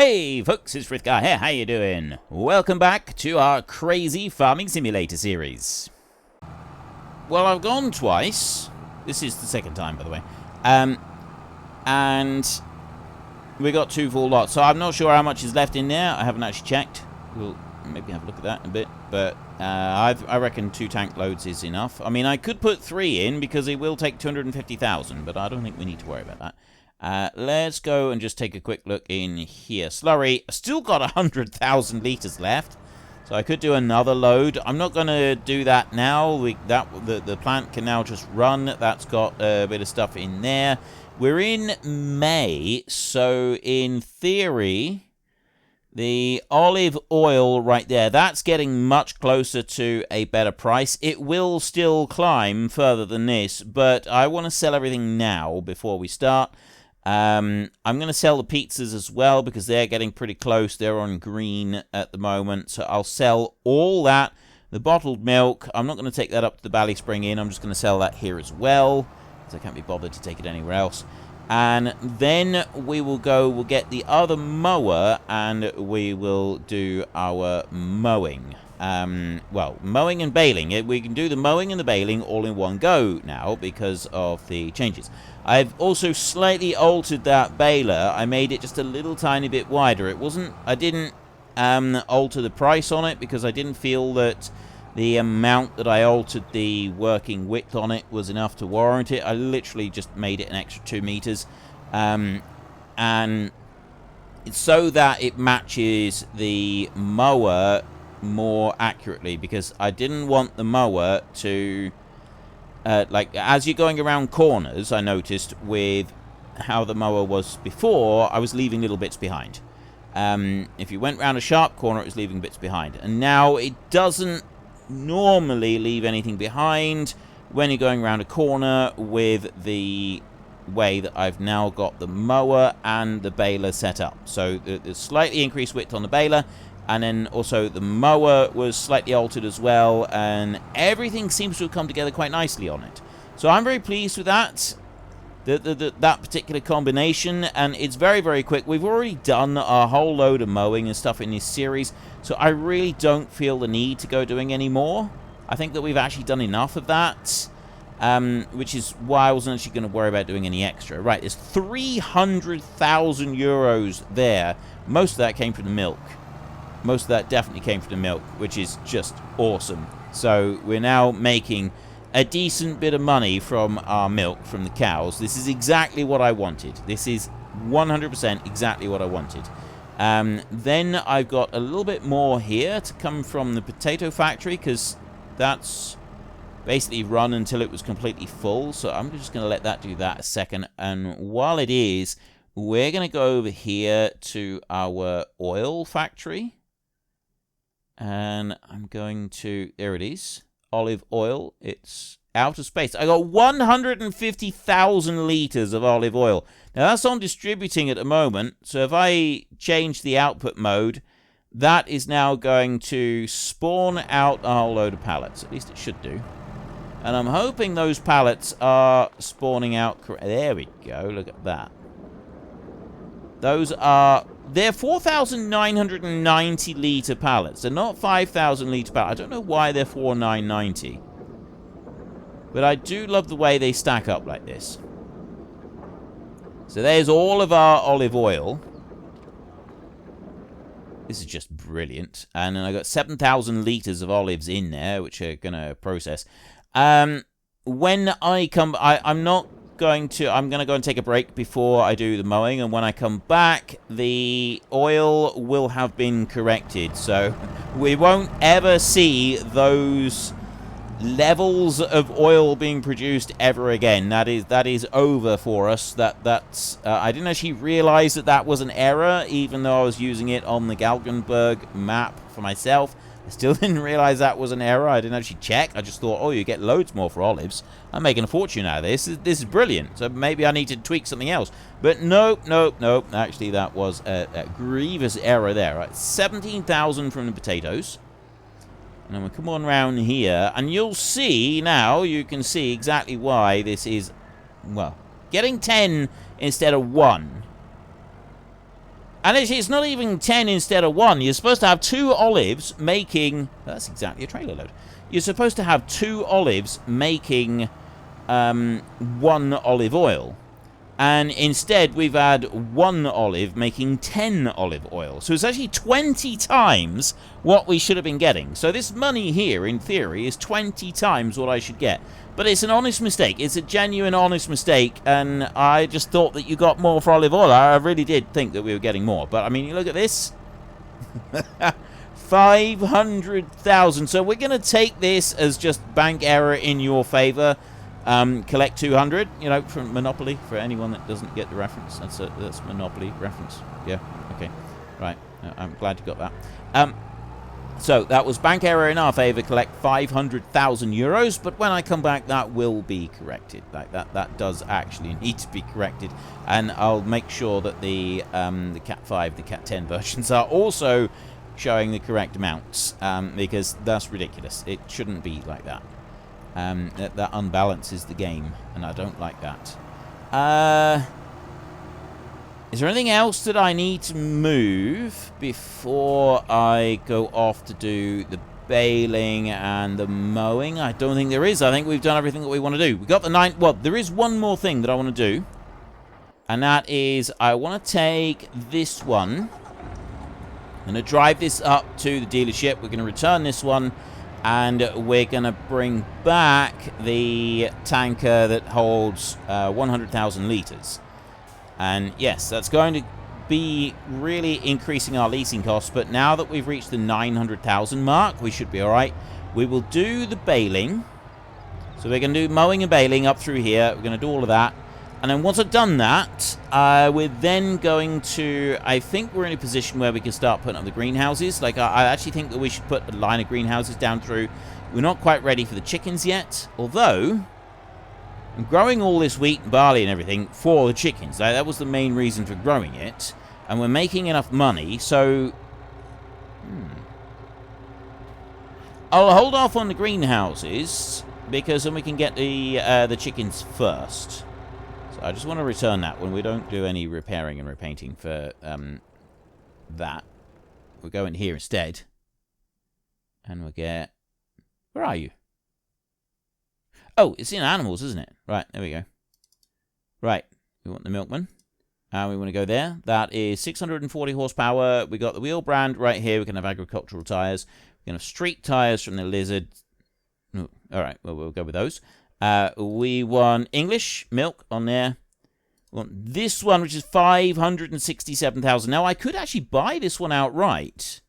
Hey folks, it's Frithgar here, how you doing? Welcome back to our crazy farming simulator series. Well, I've gone twice. This is the second time, by the way. And we got 2 full lots, so I'm not sure how much is left in there. I haven't actually checked. We'll maybe have a look at that in a bit. But I reckon 2 tank loads is enough. I mean, I could put 3 in because it will take 250,000, but I don't think we need to worry about that. Let's go and just take a quick look in here. Slurry, still got 100,000 litres left, so I could do another load. I'm not going to do that now. The plant can now just run. That's got a bit of stuff in there. We're in May, so in theory, the olive oil right there, that's getting much closer to a better price. It will still climb further than this, but I want to sell everything now before we start. I'm going to sell the pizzas as well because they're getting pretty close. They're on green at the moment, so I'll sell all that. The bottled milk, I'm not going to take that up to the BallySpring Inn. I'm just going to sell that here as well because I can't be bothered to take it anywhere else. And then we'll get the other mower and we will do our mowing. Well, mowing and baling. We can do the mowing and the baling all in one go now because of the changes. I've also slightly altered that baler. I made it just a little tiny bit wider. I didn't alter the price on it because I didn't feel that the amount that I altered the working width on it was enough to warrant it. I literally just made it an extra 2 meters. And it's so that it matches the mower more accurately because I didn't want the mower to... like, as you're going around corners, I noticed with how the mower was before, I was leaving little bits behind. If you went round a sharp corner, it was leaving bits behind. And now it doesn't normally leave anything behind when you're going around a corner with the way that I've now got the mower and the baler set up. So there's slightly increased width on the baler, and then also the mower was slightly altered as well, and everything seems to have come together quite nicely on it. So I'm very pleased with that, that particular combination, and it's very, very quick. We've already done a whole load of mowing and stuff in this series, so I really don't feel the need to go doing any more. I think that we've actually done enough of that, which is why I wasn't actually going to worry about doing any extra. Right, there's 300,000 euros there. Most of that came from the milk. Most of that definitely came from the milk, which is just awesome. So we're now making a decent bit of money from our milk from the cows. This is exactly what I wanted. This is 100% exactly what I wanted. Then I've got a little bit more here to come from the potato factory because that's basically run until it was completely full. So I'm just going to let that do that a second. And while it is, we're going to go over here to our oil factory. And I'm going to, there it is, olive oil. It's out of space. I got 150,000 litres of olive oil. Now that's on distributing at the moment. So if I change the output mode, that is now going to spawn out a whole load of pallets. At least it should do. And I'm hoping those pallets are spawning out. There we go. Look at that. Those are... They're 4,990 litre pallets. They're not 5,000 litre pallets. I don't know why they're 4,990. But I do love the way they stack up like this. So there's all of our olive oil. This is just brilliant. And then I got 7,000 litres of olives in there, which are going to process. When I come... I'm going to go and take a break before I do the mowing, and when I come back the oil will have been corrected, so we won't ever see those levels of oil being produced ever again. That is over for us. That's I didn't actually realize that was an error, even though I was using it on the Galgenberg map for myself. I still didn't realize that was an error. I didn't actually check. I just thought, oh, you get loads more for olives. I'm making a fortune out of this. This is brilliant. So maybe I need to tweak something else. But nope. Actually, that was a grievous error there. Right? 17,000 from the potatoes. And then we'll come on round here. And you'll see now, you can see exactly why this is, well, getting 10 instead of 1 And it's not even 10 instead of 1. You're supposed to have 2 olives making... That's exactly a trailer load. You're supposed to have 2 olives making 1 olive oil. And instead, we've had 1 olive making 10 olive oil. So it's actually 20 times what we should have been getting. So this money here, in theory, is 20 times what I should get. But it's an honest mistake. It's a genuine honest mistake. And I just thought that you got more for olive oil. I really did think that we were getting more. But, I mean, you look at this. 500,000. So we're going to take this as just bank error in your favor. Collect 200, you know, from Monopoly, for anyone that doesn't get the reference. That's Monopoly reference. Yeah, okay. Right, I'm glad you got that. So, that was bank error in our favor, collect 500,000 euros, but when I come back, that will be corrected. Like, that does actually need to be corrected, and I'll make sure that the Cat 5, the Cat 10 versions are also showing the correct amounts, because that's ridiculous. It shouldn't be like that. That unbalances the game, and I don't like that. Is there anything else that I need to move before I go off to do the baling and the mowing? I don't think there is. I think we've done everything that we want to do. We got the 9... Well, there is one more thing that I want to do, and that is I want to take this one. I'm going to drive this up to the dealership. We're going to return this one. And we're going to bring back the tanker that holds 100,000 litres. And yes, that's going to be really increasing our leasing costs. But now that we've reached the 900,000 mark, we should be all right. We will do the baling. So we're going to do mowing and baling up through here. We're going to do all of that. And then once I've done that, we're then going to... I think we're in a position where we can start putting up the greenhouses. Like, I actually think that we should put a line of greenhouses down through. We're not quite ready for the chickens yet. Although, I'm growing all this wheat and barley and everything for the chickens. That was the main reason for growing it. And we're making enough money, so... I'll hold off on the greenhouses, because then we can get the chickens first. I just want to return that when we don't do any repairing and repainting for that. We'll go in here instead. And we'll get... Where are you? Oh, it's in animals, isn't it? Right, there we go. Right, we want the milkman. And we want to go there. That is 640 horsepower. We got the wheel brand right here. We can have agricultural tyres. We can have street tyres from the Lizard. Oh, all right, well, we'll go with those. We want English milk on there. We want this one, which is 567,000. Now, I could actually buy this one outright.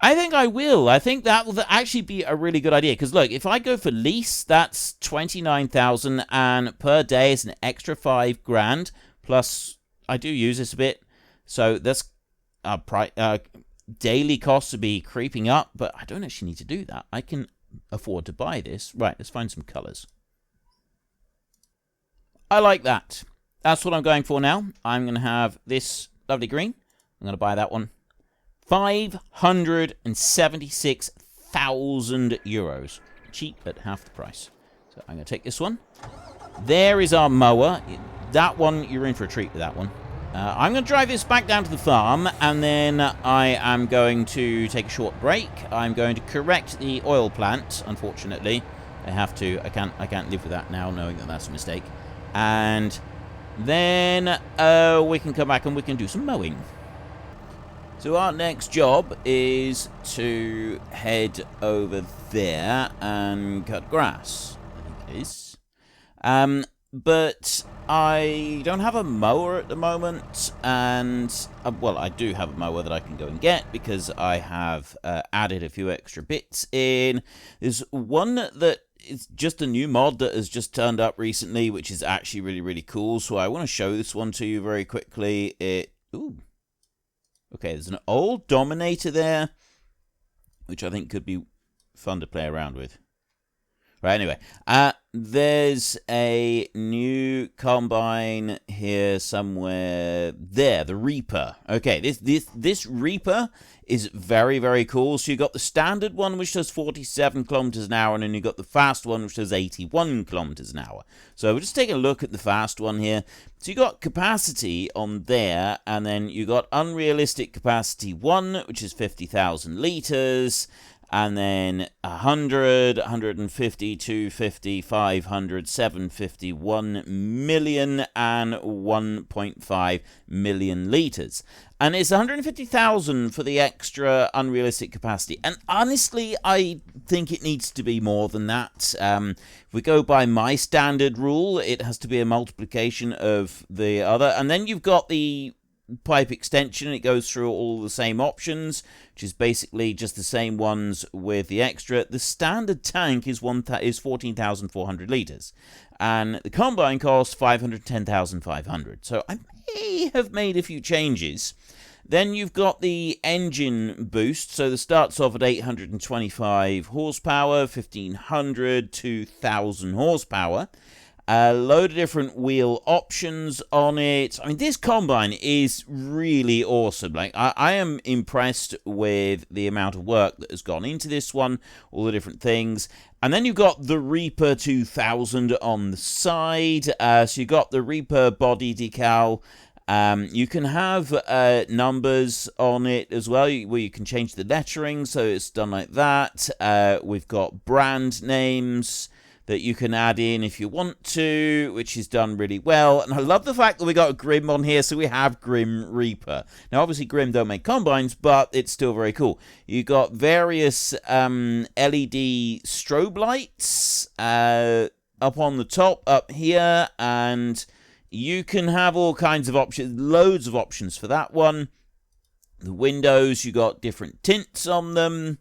I think I will. I think that will actually be a really good idea. Because, look, if I go for lease, that's 29,000. And per day, it's an extra 5 grand. Plus, I do use this a bit. So, that's... daily costs would be creeping up. But I don't actually need to do that. I can... afford to buy this. Right, let's find some colours. I like that. That's what I'm going for now. I'm going to have this lovely green. I'm going to buy that one. 576,000 euros. Cheap at half the price. So I'm going to take this one. There is our mower. That one, you're in for a treat with that one. I'm going to drive this back down to the farm, and then I am going to take a short break. I'm going to correct the oil plant, unfortunately. I have to. I can't live with that now, knowing that that's a mistake. And then we can come back and we can do some mowing. So our next job is to head over there and cut grass, I think it is. But I don't have a mower at the moment, and, well, I do have a mower that I can go and get, because I have added a few extra bits in. There's one that is just a new mod that has just turned up recently, which is actually really, really cool, so I want to show this one to you very quickly. Ooh. Okay, there's an old Dominator there, which I think could be fun to play around with. Right, anyway, there's a new combine here somewhere. There, the Reaper. Okay, this Reaper is very, very cool. So you got the standard one, which does 47 kilometers an hour, and then you got the fast one, which does 81 kilometers an hour. So we'll just take a look at the fast one here. So you got capacity on there, and then you got unrealistic capacity 1, which is 50,000 liters. And then 100, 150, 250, 500, 750, 1 million, and 1.5 million litres. And it's 150,000 for the extra unrealistic capacity. And honestly, I think it needs to be more than that. If we go by my standard rule, it has to be a multiplication of the other. And then you've got the pipe extension. It goes through all the same options, which is basically just the same ones with the extra. The standard tank is 14,400 litres, and the combine costs 510,500. So I may have made a few changes. Then you've got the engine boost. So this starts off at 825 horsepower, 1,500 to 1,000 horsepower. A load of different wheel options on it. I mean, this combine is really awesome. Like, I am impressed with the amount of work that has gone into this one, all the different things. And then you've got the Reaper 2000 on the side. So you've got the Reaper body decal. You can have numbers on it as well, where you can change the lettering, so it's done like that. We've got brand names that you can add in if you want to, which is done really well. And I love the fact that we got a Grimm on here, so we have Grimm Reaper. Now, obviously, Grimm don't make combines, but it's still very cool. You got various LED strobe lights up on the top, up here, and you can have all kinds of options, loads of options for that one. The windows, you got different tints on them,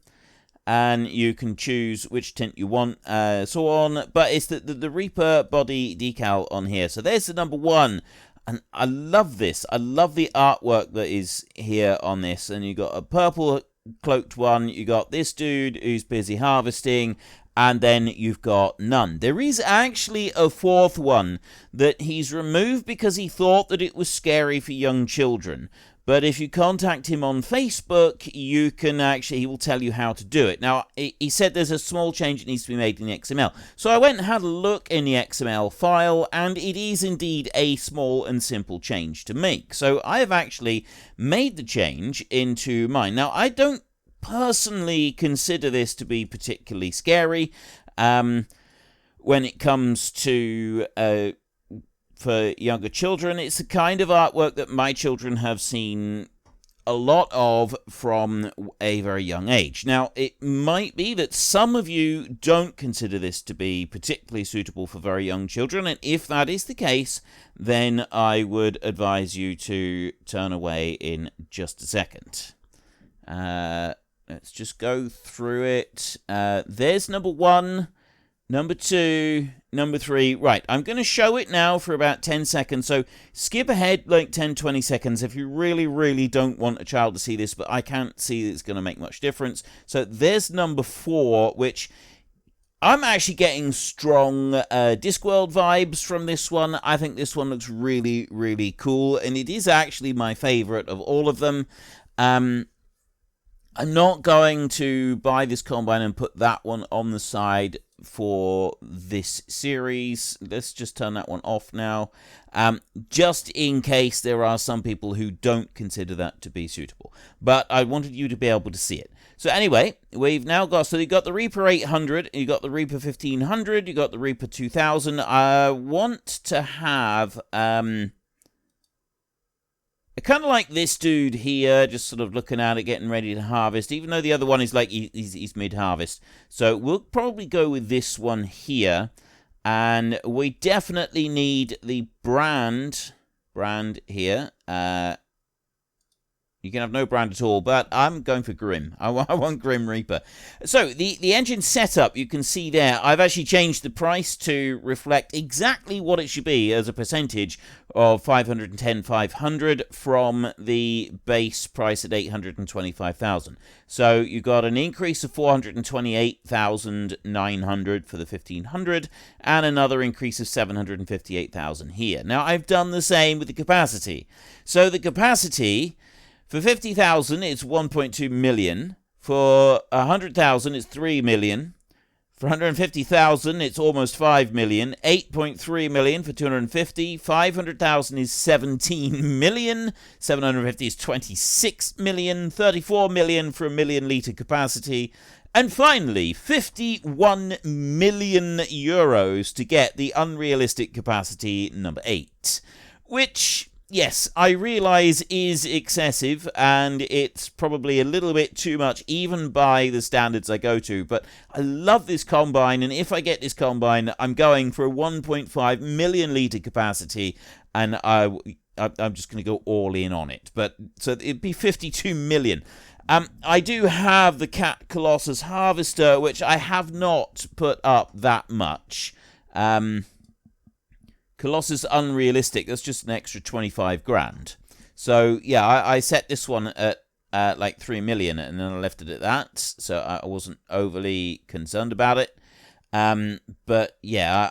and you can choose which tint you want, so on. But it's the Reaper body decal on here. So there's the number one. And I love this. I love the artwork that is here on this. And you got a purple cloaked one. You got this dude who's busy harvesting. And then you've got none. There is actually a fourth one that he's removed because he thought that it was scary for young children. But if you contact him on Facebook, you can actually, he will tell you how to do it. Now, he said there's a small change that needs to be made in the XML. So I went and had a look in the XML file, and it is indeed a small and simple change to make. So I have actually made the change into mine. Now, I don't personally consider this to be particularly scary when it comes to for younger children. It's the kind of artwork that my children have seen a lot of from a very young age. Now, it might be that some of you don't consider this to be particularly suitable for very young children, and if that is the case, then I would advise you to turn away in just a second. Let's just go through it. There's number one, number two, number three. Right, I'm going to show it now for about 10 seconds. So skip ahead like 10, 20 seconds if you really, really don't want a child to see this, but I can't see it's going to make much difference. So there's number four, which I'm actually getting strong Discworld vibes from this one. I think this one looks really, really cool, and it is actually my favorite of all of them. I'm not going to buy this combine and put that one on the side for this series. Let's just turn that one off now, just in case there are some people who don't consider that to be suitable. But I wanted you to be able to see it. So anyway, we've now got, so you got the Reaper 800, you got the Reaper 1500, you got the Reaper 2000. I want to have I kind of like this dude here, just sort of looking at it, getting ready to harvest, even though the other one is like he's mid-harvest. So we'll probably go with this one here. And we definitely need the brand here. You can have no brand at all, but I'm going for Grim. I want Grim Reaper. So, the engine setup, you can see there, I've actually changed the price to reflect exactly what it should be as a percentage of 510,500 from the base price at 825,000. So, you got an increase of 428,900 for the 1500, and another increase of 758,000 here. Now, I've done the same with the capacity. So, the capacity... For 50,000, it's 1.2 million. For 100,000, it's 3 million. For 150,000, it's almost 5 million. 8.3 million for 250. 500,000 is 17 million. 750 is 26 million. 34 million for a million-litre capacity. And finally, 51 million euros to get the unrealistic capacity number 8. Which... yes, I realise is excessive, and it's probably a little bit too much, even by the standards I go to, but I love this combine, and if I get this combine, I'm going for a 1.5 million litre capacity, and I'm just going to go all in on it. But so it'd be 52 million. I do have the Cat Colossus Harvester, which I have not put up that much. Colossus Unrealistic, that's just an extra 25 grand. So, yeah, I set this one at like 3 million, and then I left it at that. So I wasn't overly concerned about it. But, yeah,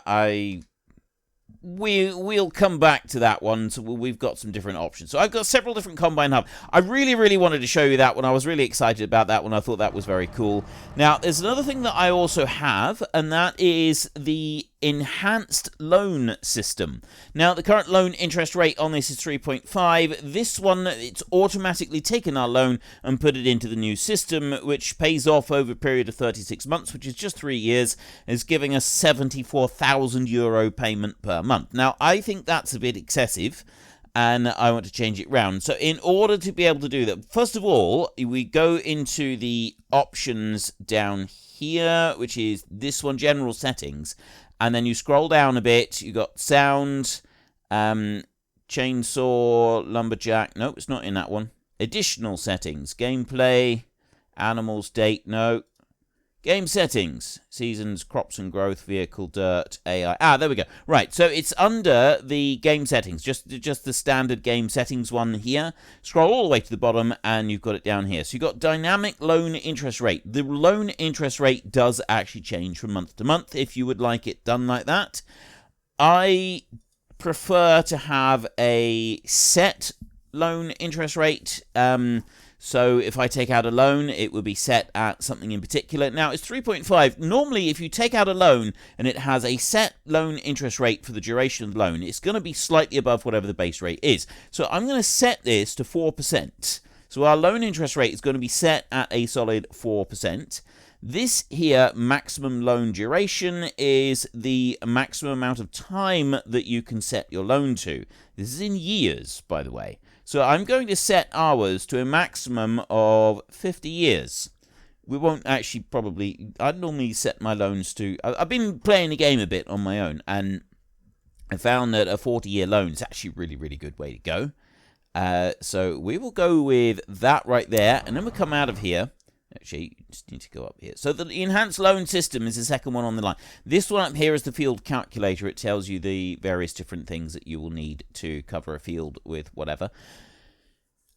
we'll come back to that one. So we've got some different options. So I've got several different combine hubs. I really wanted to show you that one. I was really excited about that one. I thought that was very cool. Now, there's another thing that I also have, and that is the enhanced loan system. Now, the current loan interest rate on this is 3.5. This one, it's automatically taken our loan and put it into the new system, which pays off over a period of 36 months, which is just 3 years, is giving us 74,000 euro payment per month. Now, I think that's a bit excessive, and I want to change it round. So in order to be able to do that, first of all, we go into the options down here, which is this one, general settings, and then you scroll down a bit. You got sound, chainsaw, lumberjack. No, it's not in that one. Additional settings, gameplay, animals, date. No. Game settings, seasons, crops and growth, vehicle, dirt, AI. There we go. Right, so it's under the game settings, just the standard game settings one here. Scroll all the way to the bottom, and you've got it down here. So you've got dynamic loan interest rate. The loan interest rate does actually change from month to month if you would like it done like that. I prefer to have a set loan interest rate. So if I take out a loan, it would be set at something in particular. Now, it's 3.5. Normally, if you take out a loan and it has a set loan interest rate for the duration of the loan, it's going to be slightly above whatever the base rate is. So I'm going to set this to 4%. So our loan interest rate is going to be set at a solid 4%. This here, maximum loan duration, is the maximum amount of time that you can set your loan to. This is in years, by the way. So I'm going to set ours to a maximum of 50 years. We won't actually probably... I'd normally set my loans to... I've been playing the game a bit on my own, and I found that a 40-year loan is actually a really good way to go. So we will go with that right there, and then we'll come out of here. Actually, you just need to go up here. So the enhanced loan system is the second one on the line. This one up here is the field calculator. It tells you the various different things that you will need to cover a field with whatever.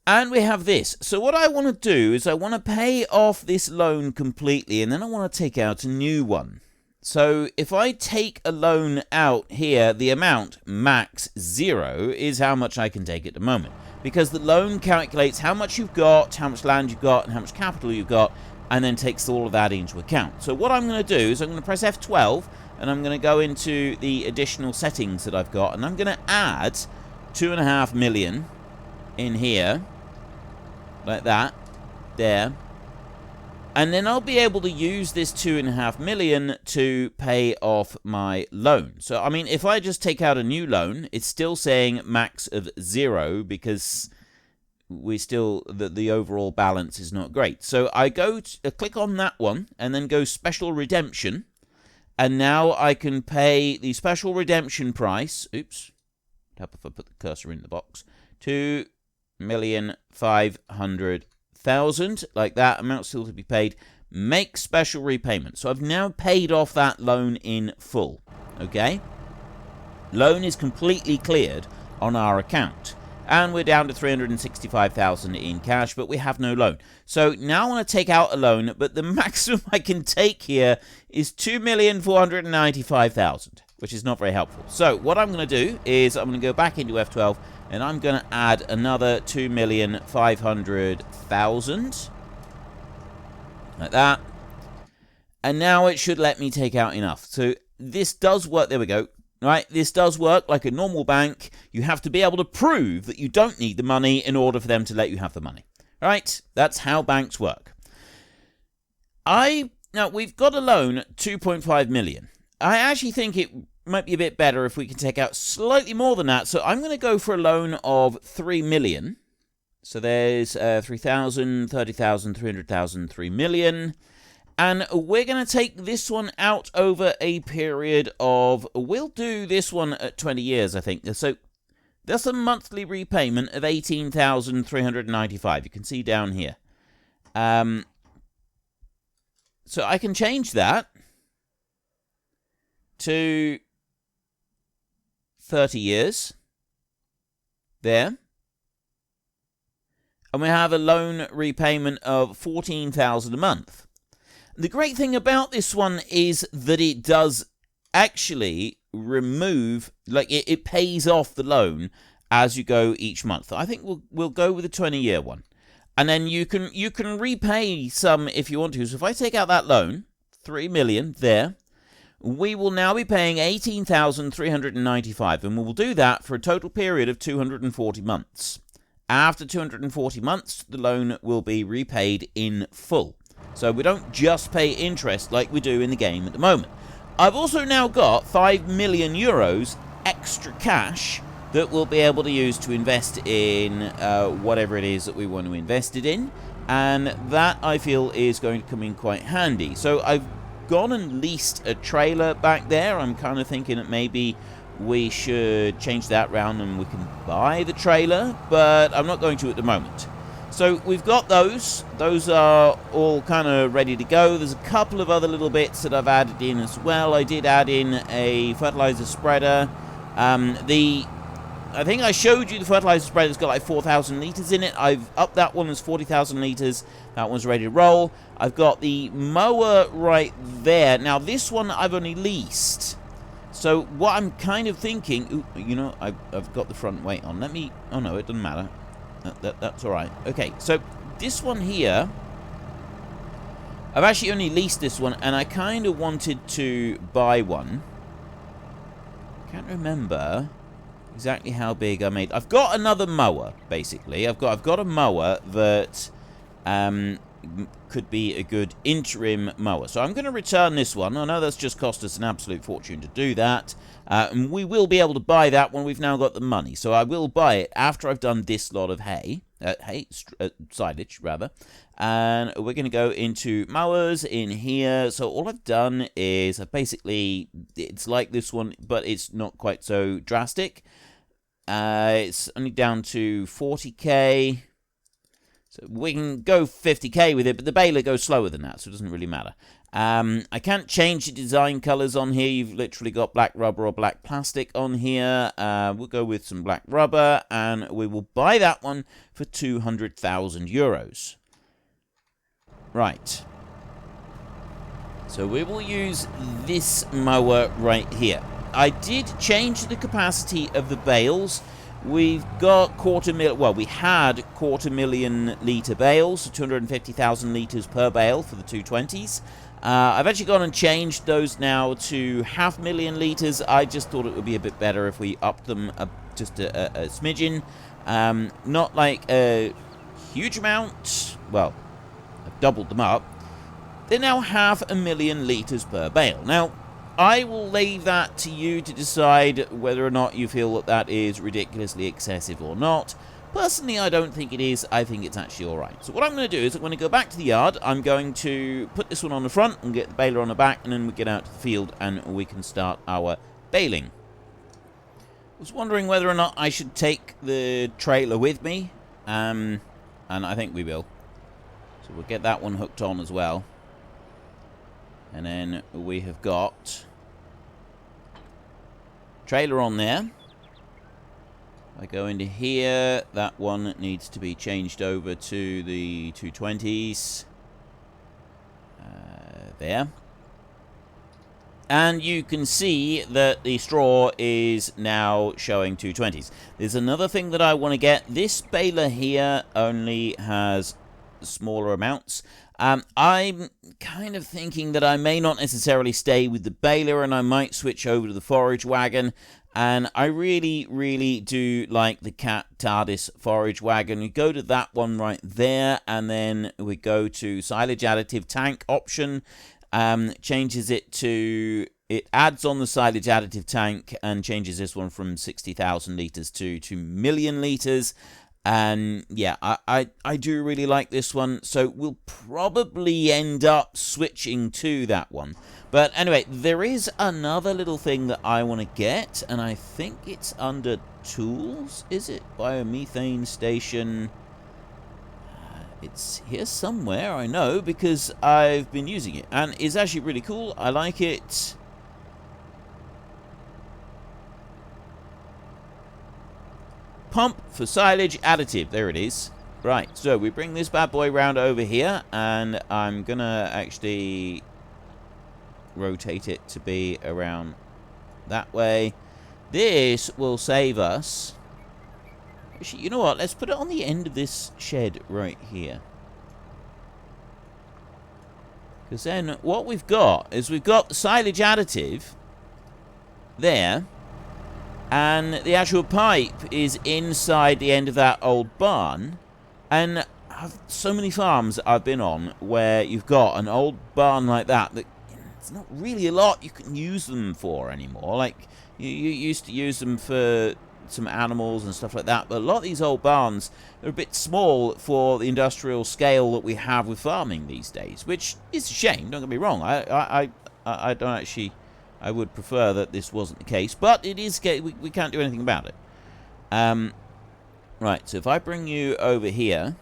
And we have this. So what I want to do is I want to pay off this loan completely, and then I want to take out a new one. So if I take a loan out here, the amount, max 0, is how much I can take at the moment. Because the loan calculates how much you've got, how much land you've got, and how much capital you've got, and then takes all of that into account. So what I'm going to do is I'm going to press F12, and I'm going to go into the additional settings that I've got, and I'm going to add 2.5 million in here, like that, there. And then I'll be able to use this 2.5 million to pay off my loan. So, I mean, if I just take out a new loan, it's still saying max of 0 because we still, the overall balance is not great. So I go to, click on that one and then go special redemption. And now I can pay the special redemption price. Oops. Help if I put the cursor in the box. To 3,500,000, like that amount still to be paid. Make special repayment. So I've now paid off that loan in full. Okay? Loan is completely cleared on our account. And we're down to 365,000 in cash, but we have no loan. So now I want to take out a loan, but the maximum I can take here is 2,495,000, which is not very helpful. So what I'm going to do is I'm going to go back into F12, and I'm going to add another 2,500,000. Like that. And now it should let me take out enough. So this does work. There we go. Right, this does work like a normal bank. You have to be able to prove that you don't need the money in order for them to let you have the money. Right, that's how banks work. Now, we've got a loan at 2.5 million. I actually think it might be a bit better if we can take out slightly more than that. So I'm going to go for a loan of 3 million. So there's 3,000, 30,000, 300,000, 3 million. And we're going to take this one out over a period of... We'll do this one at 20 years, I think. So that's a monthly repayment of 18,395. You can see down here. So I can change that to 30 years. There. And we have a loan repayment of 14,000 a month. The great thing about this one is that it does actually remove, like it pays off the loan as you go each month. I think we'll go with a 20-year one, and then you can repay some if you want to. So if I take out that loan, 3 million there, we will now be paying 18,395, and we will do that for a total period of 240 months. After 240 months, the loan will be repaid in full. So we don't just pay interest like we do in the game at the moment. I've also now got 5 million euros extra cash that we'll be able to use to invest in whatever it is that we want to invest it in. And that, I feel, is going to come in quite handy. So I've gone and leased a trailer back there. I'm kind of thinking that maybe we should change that round and we can buy the trailer. But I'm not going to at the moment. So we've got those. Those are all kind of ready to go. There's a couple of other little bits that I've added in as well. I did add in a fertilizer spreader. I think I showed you the fertilizer spreader's got like 4,000 litres in it. I've upped that one as 40,000 litres. That one's ready to roll. I've got the mower right there. Now this one I've only leased. So what I'm kind of thinking... Ooh, you know, I've got the front weight on. Let me... Oh no, it doesn't matter. That's alright. Okay, so this one here, I've actually only leased this one, and I kind of wanted to buy one. Can't remember exactly how big I made. I've got another mower, basically. I've got a mower that could be a good interim mower. So I'm going to return this one. I know that's just cost us an absolute fortune to do that. And we will be able to buy that when we've now got the money. So I will buy it after I've done this lot of silage, rather. And we're going to go into mowers in here. So all I've done is basically, it's like this one, but it's not quite so drastic. It's only down to 40k. So we can go 50k with it, but the baler goes slower than that, so it doesn't really matter. I can't change the design colours on here. You've literally got black rubber or black plastic on here. We'll go with some black rubber, and we will buy that one for 200,000 euros. Right. So we will use this mower right here. I did change the capacity of the bales. We've got we had 250,000 litre bales, so 250,000 litres per bale for the 220s. I've actually gone and changed those now to 500,000 litres. I just thought it would be a bit better if we upped them just a smidgen. Not like a huge amount. Well, I've doubled them up. They're now 500,000 litres per bale. Now, I will leave that to you to decide whether or not you feel that that is ridiculously excessive or not. Personally, I don't think it is. I think it's actually alright. So what I'm going to do is I'm going to go back to the yard. I'm going to put this one on the front and get the baler on the back, and then we get out to the field and we can start our baling. I was wondering whether or not I should take the trailer with me. And I think we will. So we'll get that one hooked on as well. And then we have got trailer on there. I go into here. That one needs to be changed over to the 220s. There. And you can see that the straw is now showing 220s. There's another thing that I want to get. This baler here only has smaller amounts. I'm kind of thinking that I may not necessarily stay with the baler and I might switch over to the forage wagon. And I really, really do like the Cat TARDIS forage wagon. We go to that one right there, and then we go to silage additive tank option. Changes it to... It adds on the silage additive tank and changes this one from 60,000 litres to 2 million litres. And yeah, I do really like this one, so we'll probably end up switching to that one. But anyway, there is another little thing that I want to get, and I think it's under tools, is it? Biomethane station. It's here somewhere, I know, because I've been using it, and it's actually really cool. I like it. Pump for silage additive. There it is. Right, so we bring this bad boy round over here, and I'm gonna actually rotate it to be around that way. This will save us. Actually, you know what? Let's put it on the end of this shed right here. Because then what we've got is we've got the silage additive there. And the actual pipe is inside the end of that old barn. And so many farms I've been on where you've got an old barn like that it's not really a lot you can use them for anymore. Like, you used to use them for some animals and stuff like that. But a lot of these old barns are a bit small for the industrial scale that we have with farming these days. Which is a shame, don't get me wrong. I don't actually... I would prefer that this wasn't the case, but it is. We can't do anything about it. Right, so if I bring you over here,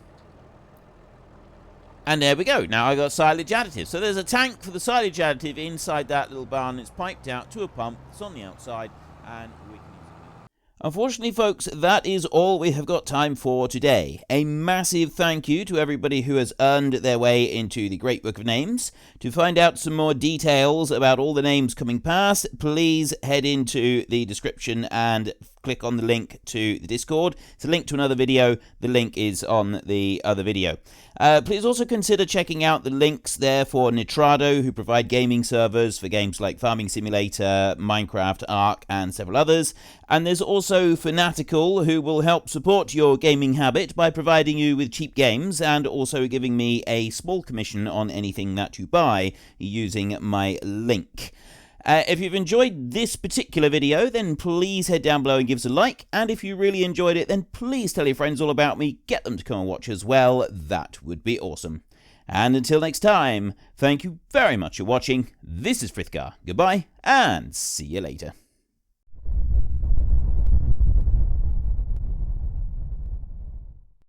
and there we go. Now I got silage additive. So there's a tank for the silage additive inside that little barn. It's piped out to a pump. It's on the outside, and we can use it. Unfortunately, folks, that is all we have got time for today. A massive thank you to everybody who has earned their way into the Great Book of Names. To find out some more details about all the names coming past, please head into the description and click on the link to the Discord. It's a link to another video. The link is on the other video. Please also consider checking out the links there for Nitrado, who provide gaming servers for games like Farming Simulator, Minecraft, Ark, and several others. And there's also Fanatical, who will help support your gaming habit by providing you with cheap games and also giving me a small commission on anything that you buy using my link. If you've enjoyed this particular video, then please head down below and give us a like. And if you really enjoyed it, then please tell your friends all about me. Get them to come and watch as well. That would be awesome. And until next time, thank you very much for watching. This is Frithgar. Goodbye, and see you later.